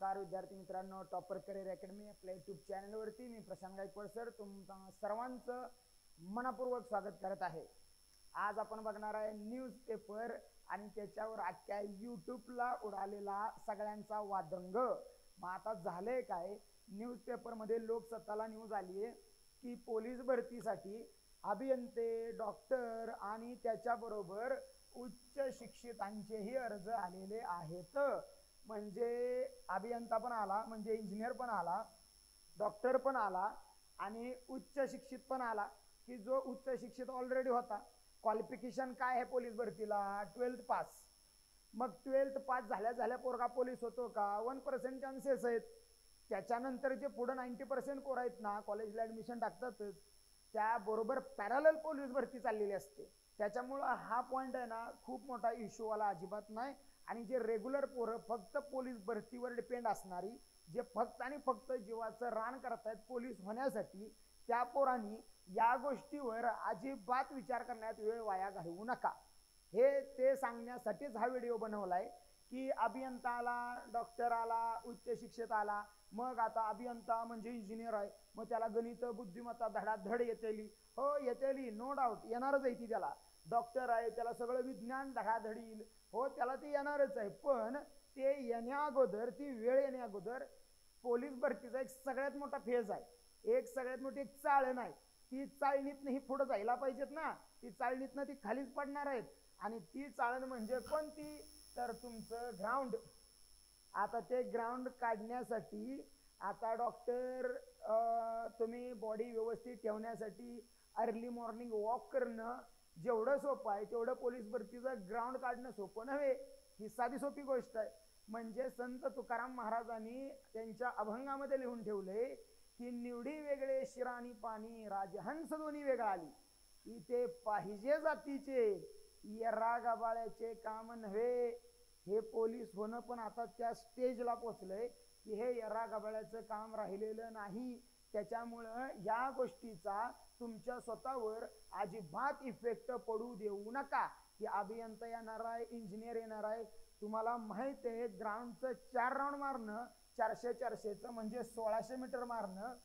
नमस्कार विद्यार्थी मित्रांनो, टॉपर करिअर अकॅडमी आपल्या यूट्यूब चॅनलवरती मी प्रशांत गायकवाड सर तुमचं सर्वांचं मनपूर्वक स्वागत करत आहे। आज आपण बघणार आहे न्यूजपेपर आणि त्याच्यावर अख्ख्या यूट्यूबला उडालेला सगळ्यांचा वादंग। मग आता झाले काय, न्यूजपेपरमध्ये लोकसत्ताला न्यूज आली आहे की पोलीस भरतीसाठी अभियंते, डॉक्टर आणि त्याच्याबरोबर उच्च शिक्षितांचेही अर्ज आलेले आहेत। म्हणजे अभियंता पण आला, म्हणजे इंजिनियर पण आला, डॉक्टर पण आला आणि उच्च शिक्षित पण आला की जो उच्च शिक्षित ऑलरेडी होता। क्वालिफिकेशन काय आहे पोलीस भरतीला? 12th pass. मग 12th पास झाल्या झाल्या पोरगा पोलीस होतो का? 1% चान्सेस आहेत। त्याच्यानंतर जे पुढे 90% पोर आहेत ना, कॉलेजला ऍडमिशन टाकतातच, त्याबरोबर पॅरलल पोलीस भरती चाललेली असते। त्याच्यामुळे हा पॉइंट आहे ना, खूप मोठा इश्यू वाला अजिबात नाही। आणि जे रेग्युलर पोरं फक्त पोलीस भरतीवर डिपेंड असणारी, जे फक्त आणि फक्त जीवाचं रान करतायत पोलीस होण्यासाठी, त्या पोरांनी या गोष्टीवर अजिबात विचार करण्यात वेळ वाया घालवू नका। हे ते सांगण्यासाठीच हा व्हिडिओ बनवलाय की अभियंता आला, डॉक्टर आला, उच्च शिक्षित आला, मग आता अभियंता म्हणजे इंजिनियर आहे, मग त्याला गणित बुद्धिमत्ता धडाधड येतेली, हो येतेली, नो डाऊट येणारच आहे ती त्याला। डॉक्टर आहे, त्याला सगळं विज्ञान धडाधड येईल, हो त्याला ते येणारच आहे। पण ते येण्या अगोदर, ती वेळ येण्या अगोदर पोलीस भरतीचा एक सगळ्यात मोठा फेज आहे, एक सगळ्यात मोठी एक चाळण आहे। ती चाळणीतनं ही पुढे जायला पाहिजेत ना, ती चाळणीतनं ती खालीच पडणार आहेत। आणि ती चाळण म्हणजे कोणती? तर तुमचं ग्राउंड। आता ते ग्राउंड काढण्यासाठी आता डॉक्टर, तुम्ही बॉडी व्यवस्थित ठेवण्यासाठी अर्ली मॉर्निंग वॉक करणं जेवढं सोपं आहे, तेवढं पोलीस भरतीचं ग्राउंड काढणं सोपं नव्हे। ही साधी सोपी गोष्ट आहे। म्हणजे संत तुकाराम महाराजांनी त्यांच्या अभंगामध्ये लिहून ठेवले की निवडी वेगळे शिरा आणि पाणी, राजहंस दोन्ही वेगळा आली, इथे पाहिजे जातीचे, येरा गबाळ्याचे काम नव्हे। हे पोलीस होणं पण आता त्या स्टेजला पोचलंय की हे येरा गबाळ्याचं काम राहिलेलं नाही। त्याच्यामुळं या गोष्टीचा तुमच्या स्वतःवर अजिबात इफेक्ट पडू देऊ नका। की अभियंता येणार आहे, इंजिनियर येणार आहे, तुम्हाला माहित आहे ग्राउंडचं 4 राऊंड मारणं, 400-400चं म्हणजे 1600 मीटर मारणं,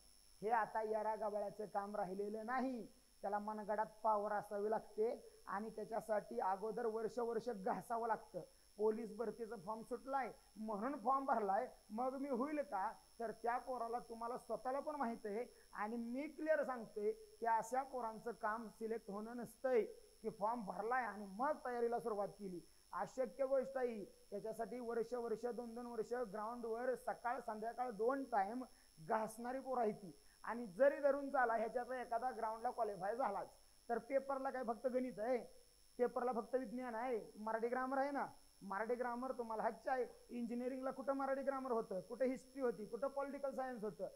हे आता येरा गबाळ्याचं काम राहिलेलं नाही। त्याला मनगडात पावर असावी लागते आणि त्याच्यासाठी अगोदर वर्ष घासावं लागतं। पोलीस भरतीचा फॉर्म सुटलाय म्हणून फॉर्म भरलाय, मग मी होईल का? तर त्या पोराला, तुम्हाला स्वतःला पण माहित आहे आणि मी क्लिअर सांगतोय की अशा पोरांचं काम सिलेक्ट होणं नसतंय की फॉर्म भरलाय आणि मग तयारीला सुरुवात केली, अशक्य गोष्ट आहे। त्याच्यासाठी वर्ष 2-2 वर्ष ग्राउंडवर सकाळ संध्याकाळ 2 टाइम घासणारी पोरं आहे ती। आणि जरी धरून चाला ह्याच्याचा एखादा ग्राउंडला क्वालिफाय झालाच तर पेपरला काय फक्त गणित आहे? पेपरला फक्त विज्ञान आहे? मराठी ग्रामर आहे ना, मराठी ग्रामर तुम्हाला हातचं आहे। इंजिनिअरिंगला कुठं मराठी ग्रामर होतं, कुठं हिस्ट्री होती, कुठं पॉलिटिकल सायन्स होतं?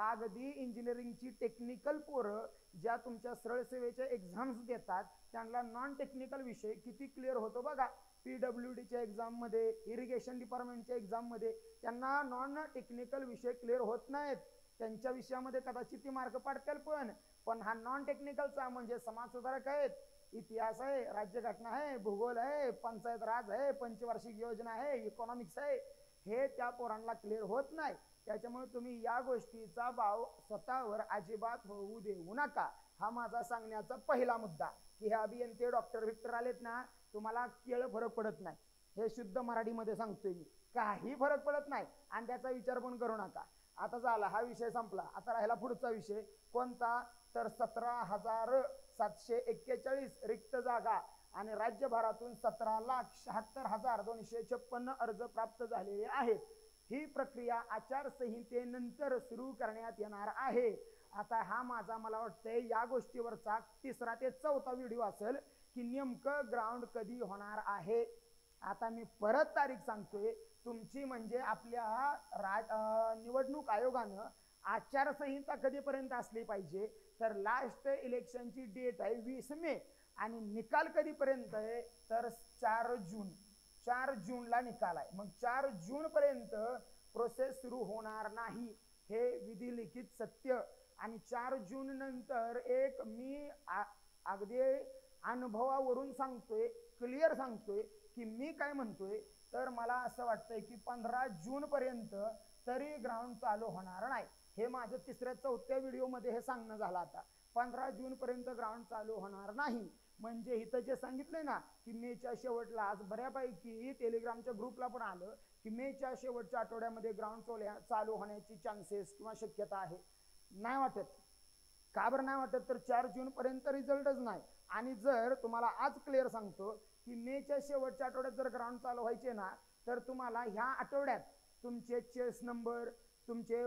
अगदी इंजिनिअरिंगची टेक्निकल पोरं ज्या तुमच्या सरळ सेवेच्या एक्झाम्स देतात, त्यांना नॉन टेक्निकल विषय किती क्लिअर होतो बघा। PWDच्या एक्झाममध्ये, इरिगेशन डिपार्टमेंटच्या एक्झाममध्ये त्यांना नॉन टेक्निकल विषय क्लिअर होत नाहीत। त्यांच्या विषयामध्ये कदाचित ती मार्क पाडतील, पण हा नॉन टेक्निकलचा म्हणजे समाज सुधारक आहेत, इतिहास आहे, राज्यघटना आहे, भूगोल आहे, पंचायत राज आहे, पंचवार्षिक योजना आहे, इकॉनॉमिक्स आहे, हे त्या पोरांना क्लिअर होत नाही। त्याच्यामुळे तुम्ही या गोष्टीचा भाव स्वतःवर अजिबात होऊ देऊ नका। हा माझा सांगण्याचा पहिला मुद्दा की हे अभियंते, डॉक्टर, विक्टर आलेत ना, तुम्हाला केळ फरक पडत नाही, हे शुद्ध मराठीमध्ये सांगतोय मी, काही फरक पडत नाही आणि त्याचा विचार पण करू नका। आता झाला हा विषय संपला, आता राहिला पुढचा विषय कोणता? तर 17,741 रिक्त जागा आणि राज्यभरातून 17,76,256 अर्ज प्राप्त झालेले आहेत। ही प्रक्रिया आचारसंहितेनंतर सुरू करण्यात येणार आहे। आता हा माझा, मला वाटतंय या गोष्टीवरचा 3रा ते 4था व्हिडिओ असेल की नेमकं ग्राउंड कधी होणार आहे। आता मी परत तारीख सांगतोय तुमची, म्हणजे आपल्या निवडणूक आयोगानं आचारसंहिता कधीपर्यंत असली पाहिजे, तर लास्ट इलेक्शनची डेट आहे 20 मे आणि निकाल कधीपर्यंत आहे तर 4 जून। 4 जूनला निकाल आहे, मग 4 जून पर्यंत प्रोसेस सुरू होणार नाही, हे विधिलिखित सत्य। आणि 4 जून नंतर एक मी अगदी अनुभवावरून सांगतोय, क्लिअर सांगतोय की मी काय म्हणतोय, तर मला असं वाटतंय की 15 जून पर्यंत तरी ग्राउंड चालू होणार नाही. हे माझं 3-4 व्हिडिओमध्ये हे सांगणं झालं. आता 15 जून पर्यंत ग्राउंड चालू होणार नाही. म्हणजे इथं जे सांगितलंय ना की मेच्या शेवटला, आज बऱ्यापैकी टेलिग्रामच्या ग्रुपला पण आलं की मेच्या शेवटच्या आठवड्यामध्ये ग्राउंड चालू होण्याची चान्सेस किंवा शक्यता आहे. नाही वाटत. का बरं नाही वाटत? तर 4 जून पर्यंत रिझल्टच नाही. आणि जर तुम्हाला आज क्लिअर सांगतो की मेच्या शेवटच्या आठवड्यात जर ग्राउंड चालू व्हायचे ना, तर तुम्हाला ह्या आठवड्यात तुमचे चेस नंबर, तुमचे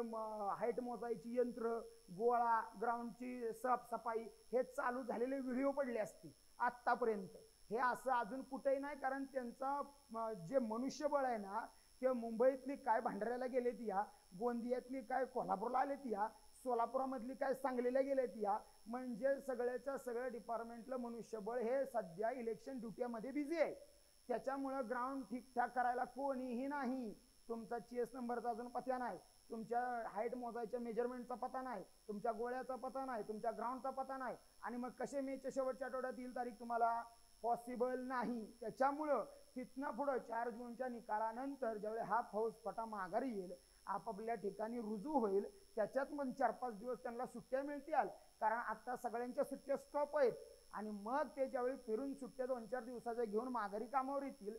हाईट मोजायची यंत्र, गोळा, ग्राउंडची साफसफाई हे चालू झालेले व्हिडिओ पडले असतील आत्तापर्यंत. हे असं अजून कुठेही नाही. कारण त्यांचा जे मनुष्यबळ आहे ना, ते मुंबईतली काय भांडाऱ्याला गेलेत या, गोंदियातली काय कोल्हापूरला आलेत या, सोलापुरामधली काय सांगलीला गेलेत या, म्हणजे सगळ्याच्या सगळं डिपार्टमेंटलं मनुष्यबळ हे सध्या इलेक्शन ड्युटीमध्ये बिझी आहे. त्याच्यामुळं ग्राउंड ठीकठाक करायला कोणीही नाही. तुमचा चेस नंबरचा अजून पत्ता नाही, तुमच्या हाईट मोजायच्या मेजरमेंटचा पत्ता नाही, तुमच्या गोळ्याचा पत्ता नाही, तुमच्या ग्राउंडचा पत्ता नाही. आणि मग कसे मेच्या शेवटच्या आठवड्यात येईल तारीख तुम्हाला? पॉसिबल नाही. त्याच्यामुळं तिथनं पुढं 4 जूनच्या निकालानंतर ज्यावेळी हा फौजफाटा माघारी येईल, आपापल्या ठिकाणी रुजू होईल, त्याच्यात मग 4-5 दिवस त्यांना सुट्ट्या मिळतील. कारण आता सगळ्यांच्या सुट्ट्या स्टॉप आहेत. आणि मग ते ज्यावेळी फिरून सुट्ट्या 2-4 दिवसाच्या घेऊन माघारी कामावर येतील,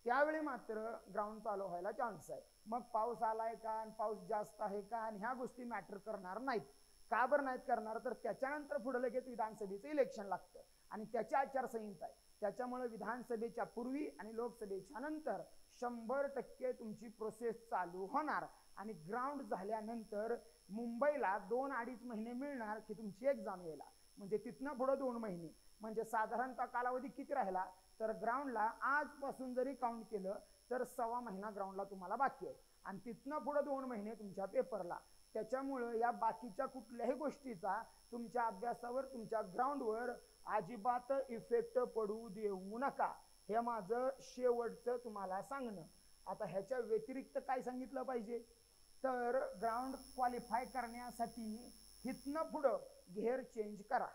त्यावेळी मात्र ग्राउंड चालू व्हायला चान्स आहे. मग पाऊस आलाय का आणि पाऊस जास्त आहे का आणि ह्या गोष्टी मॅटर करणार नाहीत. का बरं नाहीत करणार? तर त्याच्यानंतर पुढे लगेच विधानसभेचं इलेक्शन लागतं आणि त्याची आचारसंहिता आहे. त्याच्यामुळे विधानसभेच्या पूर्वी आणि लोकसभेच्या नंतर 100% तुमची प्रोसेस चालू होणार. आणि ग्राउंड झाल्यानंतर मुंबईला 2-2.5 महिने मिळणार की तुमची एक्झाम यायला. म्हणजे तिथनं पुढे 2 महिने, म्हणजे साधारणतः कालावधी किती राहिला? तर ग्राउंडला आजपासून जरी काउंट केलं तर 1.25 महिना ग्राउंडला तुम्हाला बाकी आहे. आणि तिथनं पुढे 2 महिने तुमच्या पेपरला. त्याच्यामुळं या बाकीच्या कुठल्याही गोष्टीचा तुमच्या अभ्यासावर, तुमच्या ग्राउंडवर अजिबात इफेक्ट पडू देऊ नका. हे माझं शेवटचं तुम्हाला सांगणं. आता ह्याच्या व्यतिरिक्त काय सांगितलं पाहिजे? तर ग्राउंड क्वालिफाय करण्यासाठी इथनं पुढं घेर चेंज करा.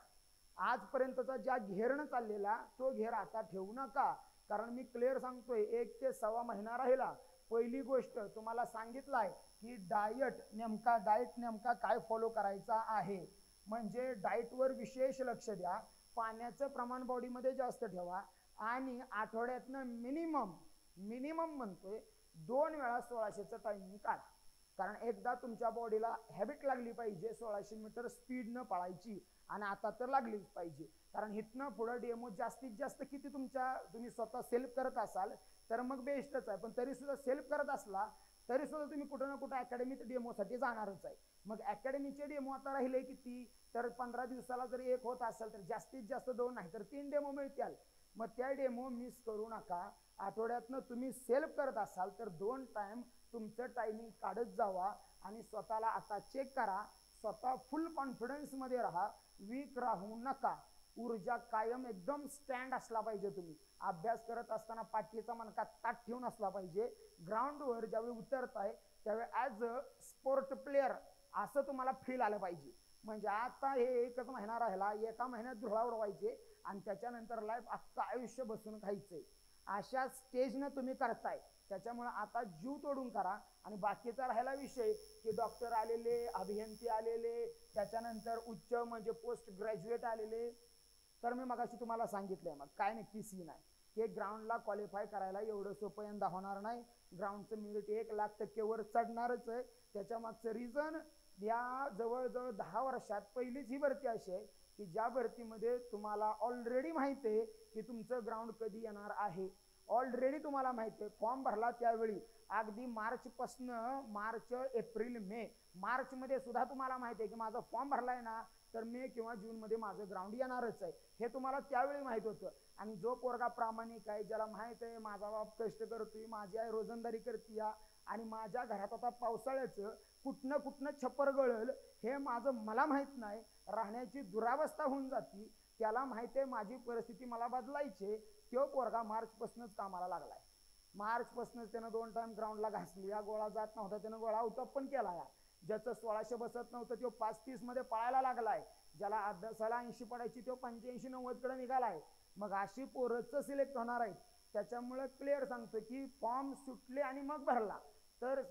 आजपर्यंतचा ज्या घेरनं चाललेला तो घेर आता ठेवू नका. कारण मी क्लिअर सांगतोय 1 ते 1.25 महिना राहिला. पहिली गोष्ट तुम्हाला सांगितलं आहे की डाएट नेमका काय फॉलो करायचा आहे. म्हणजे डाएटवर विशेष लक्ष द्या, पाण्याचं प्रमाण बॉडीमध्ये जास्त ठेवा आणि आठवड्यातनं मिनिमम म्हणतोय 2 वेळा 1600चं टायमिंग काढा. कारण एकदा तुमच्या बॉडीला हॅबिट लागली पाहिजे 1600 मीटर स्पीडनं पळायची, आणि आता तर लागलीच पाहिजे. कारण इथनं पुढं डेमो जास्तीत जास्त किती तुम्ही स्वतः सेल्फ करत असाल तर मग बेस्टच आहे. पण तरी सुद्धा सेल्फ करत असला तरी सुद्धा तुम्ही कुठं ना कुठं अकॅडमीत डेमोसाठी जाणारच आहे. मग अकॅडमीचे डेमो आता राहिले किती? तर 15 दिवसाला जर 1 होत असेल तर जास्तीत जास्त 2 नाही तर 3 डेमो मिळतील. मग त्या डेमो मिस करू नका. आठवड्यातनं तुम्ही सेल्फ करत असाल तर 2 टाइम तुमचं टायमिंग काढत जावा आणि स्वतःला आता चेक करा. स्वतः फुल कॉन्फिडन्स मध्ये राहा, वीक राहू नका. ऊर्जा कायम एकदम स्टँड असला पाहिजे. तुम्ही अभ्यास करत असताना पाठीचा मणका ताठ ठेवून असला पाहिजे. ग्राउंडवर ज्यावेळी उतरताय त्यावेळी ॲज अ स्पोर्ट प्लेअर असं तुम्हाला फील आलं पाहिजे. म्हणजे आता हे 1च महिना राहिला, 1 महिन्यात धुळा उडवायचे आणि त्याच्यानंतर लाईफ अख्खं आयुष्य बसून खायचंय, अशा स्टेजनं तुम्ही करताय. त्याच्यामुळे आता जीव तोडून करा. आणि बाकीचा राहिला विषय की डॉक्टर आलेले, अभियंते आलेले, त्याच्यानंतर उच्च म्हणजे पोस्ट ग्रॅज्युएट आलेले, तर मी मगाशी तुम्हाला सांगितलंय मग काय नक्की सीन आहे. हे ग्राउंडला क्वालिफाय करायला एवढं सोपं यंदा होणार नाही. ग्राउंडचं मेरिट 1,00,000% वर चढणारच आहे. त्याच्या मागचं रिझन या जवळजवळ 10 वर्षात पहिलीच ही भरती अशी आहे की ज्या भरतीमध्ये तुम्हाला ऑलरेडी माहिती आहे की तुमचं ग्राउंड कधी येणार आहे. ऑलरेडी तुम्हाला माहिती आहे. फॉर्म भरला त्यावेळी अगदी मार्च, एप्रिल, मे, मार्चमध्ये सुद्धा तुम्हाला माहिती आहे की माझा फॉर्म भरलाय ना तर मे किंवा जूनमध्ये माझं ग्राउंड येणारच आहे. हे तुम्हाला त्यावेळी माहित होतं. आणि जो पोरगा प्रामाणिक आहे, ज्याला माहित आहे माझा बाप कष्ट करतोय, माझी आई रोजंदारी करते आणि माझ्या घरात आता पावसाळ्याचं कुठनं छप्पर गळल हे मला माहित नाही, राहण्याची दुरावस्था होऊन जाती, त्याला माहिती आहे माझी परिस्थिती मला बदलायची. तो पोरगा मार्चपासूनच कामाला लागलाय. मार्चपासूनच त्यानं 2 टाइम ग्राउंडला घासली. या गोळा जात नव्हता त्यानं गोळा आउट ऑफ पण केला. ज्याचं 1600 बसत नव्हतं तो 5:30 मध्ये पळायला लागलाय. ज्याला अभ्यासाला 80 पडायची तो 85-90 कडे निघालाय. मग अशी पोरच सिलेक्ट होणार आहेत. त्याच्यामुळे क्लिअर सांगतो की फॉर्म सुटले आणि मग भरला तर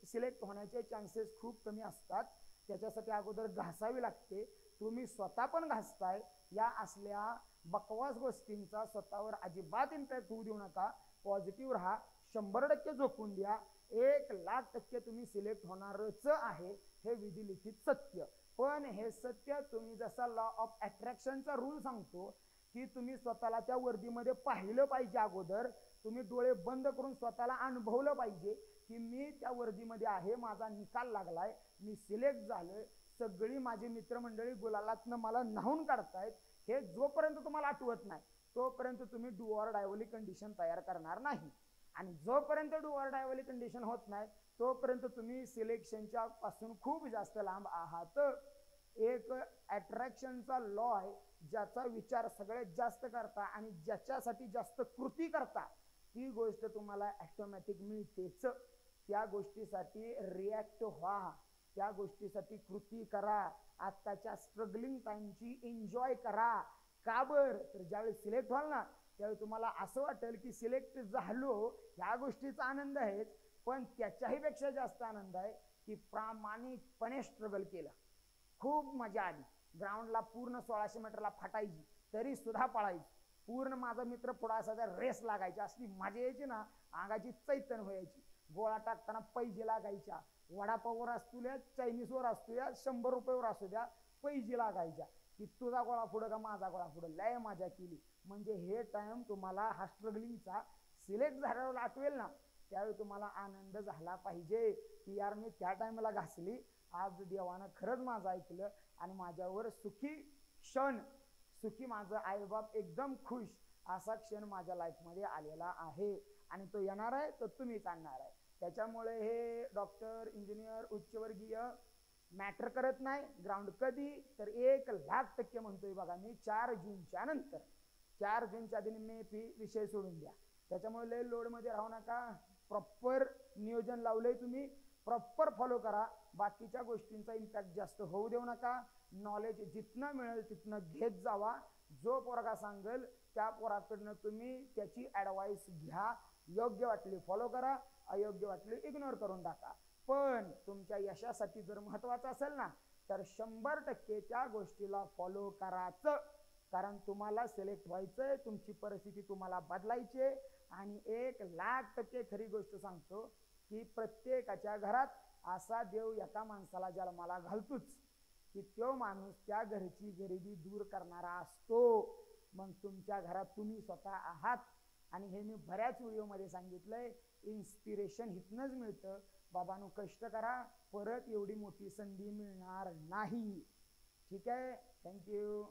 सिलेक्ट होण्याचे चान्सेस खूप कमी असतात. त्याच्यासाठी अगोदर घासावी लागते. तुम्ही स्वतः पण घासताय. या असल्या बकवास गोष्टींचा स्वतःवर अजिबात इम्पॅक्ट होऊ देऊ नका. पॉझिटिव्ह राहा. 100% झोपून द्या. 1,00,000% तुम्ही सिलेक्ट होणारच आहे, हे विधिलिखित सत्य. पण हे सत्य तुम्ही जसा लॉ ऑफ अट्रॅक्शनचा रूल सांगतो की तुम्ही स्वतःला त्या वर्दीमध्ये पाहिलं पाहिजे. अगोदर तुम्ही डोळे बंद करून स्वतःला अनुभवलं पाहिजे की मी त्या वर्दीमध्ये आहे, माझा निकाल लागलाय, मी सिलेक्ट झालोय, सगळी माझी मित्रमंडळी गुलालातनं मला न्हावून काढतायत. हे जोपर्यंत तुम्हाला आठवत नाही तोपर्यंत तुम्ही डू ऑर डाय वाली कंडिशन तयार करणार नाही. आणि जोपर्यंत डू ऑर डाय वाली कंडिशन होत नाही तोपर्यंत तुम्ही सिलेक्शनच्या पासून खूप जास्त लांब आहात. एक अट्रॅक्शनचा लॉ आहे, ज्याचा विचार सगळ्यात जास्त करता आणि ज्याच्यासाठी जास्त कृती करता ती गोष्ट तुम्हाला ऑटोमॅटिक मिळतेच. त्या गोष्टीसाठी रिॲक्ट व्हा, त्या गोष्टीसाठी कृती करा. आत्ताच्या स्ट्रगलिंग टाइमची एन्जॉय करा. का बर तर ज्यावेळी सिलेक्ट व्हाल ना त्यावेळी तुम्हाला असं वाटेल की सिलेक्ट झालो ह्या गोष्टीचा आनंद आहे, पण त्याच्याही पेक्षा जास्त आनंद आहे की प्रामाणिकपणे स्ट्रगल केलं. खूप मजा आली. ग्राउंडला पूर्ण 1600 मीटरला फाटायची तरी सुद्धा पळायची. पूर्ण माझा मित्र पुढे असायचा, रेस लागायची, असली मजा यायची ना, अंगाची चैतन्य व्हायची. गोळा टाकताना पैजे लागायच्या. वडापाववर असू द्या, चायनीजवर असू द्या, 100 रुपयावर असू द्या, पैजे लागायच्या की तुझा गोळा पुढं का माझा गोळा पुढं. लय मजा केली. म्हणजे हे टाइम तुम्हाला हा स्ट्रगलिंगचा सिलेक्ट झाल्यावर आठवेल ना त्यावेळी तुम्हाला आनंद झाला पाहिजे की यार मी त्या टाइमला घासली, आज देवानं खरंच माझं ऐकलं आणि माझ्यावर सुखी क्षण, सुखी माझं आईबाप एकदम खुश असा क्षण माझ्या लाईफमध्ये आलेला आहे. आणि तो येणार आहे, तो तुम्हीच आणणार आहे. त्याच्यामुळे हे डॉक्टर, इंजिनियर, उच्चवर्गीय मॅटर करत नाही. ग्राउंड कधी तर 1,00,000% म्हणतोय बघा मी. 4 जूनच्या नंतर, 4 जूनच्या आधी मे फी विषय सोडून द्या. त्याच्यामुळे लय लोडमध्ये राहू नका. प्रॉपर नियोजन लावलंय तुम्ही, प्रॉपर फॉलो करा. बाकीच्या गोष्टींचा इम्पॅक्ट जास्त होऊ देऊ नका. नॉलेज जिथनं मिळेल तिथनं घेत जावा. जो पोरगा सांगेल त्या पोराकडनं तुम्ही त्याची ॲडवाईस घ्या. योग्य वाटली फॉलो करा, अयोग्य वाटली इग्नोर करून टाका. पण तुमच्या यशासाठी जर महत्वाचं असेल ना तर 100% त्या गोष्टीला फॉलो कराच. कारण तुम्हाला सिलेक्ट व्हायचंय, तुमची परिस्थिती तुम्हाला बदलायची. आणि 1,00,000% खरी गोष्ट सांगतो की प्रत्येकाच्या घरात असा देव एका माणसाला जन्माला घालतोच की तो माणूस त्या घरची गरिबी दूर करणारा असतो. मग तुमच्या घरात तुम्ही स्वतः आहात. आणि हे मी बऱ्याच व्हिडिओमध्ये सांगितलंय. इन्स्पिरेशन इथनंच मिळतं. बाबांनो कष्ट करा, परत एवढी मोठी संधी मिळणार नाही. ठीक आहे, थँक्यू.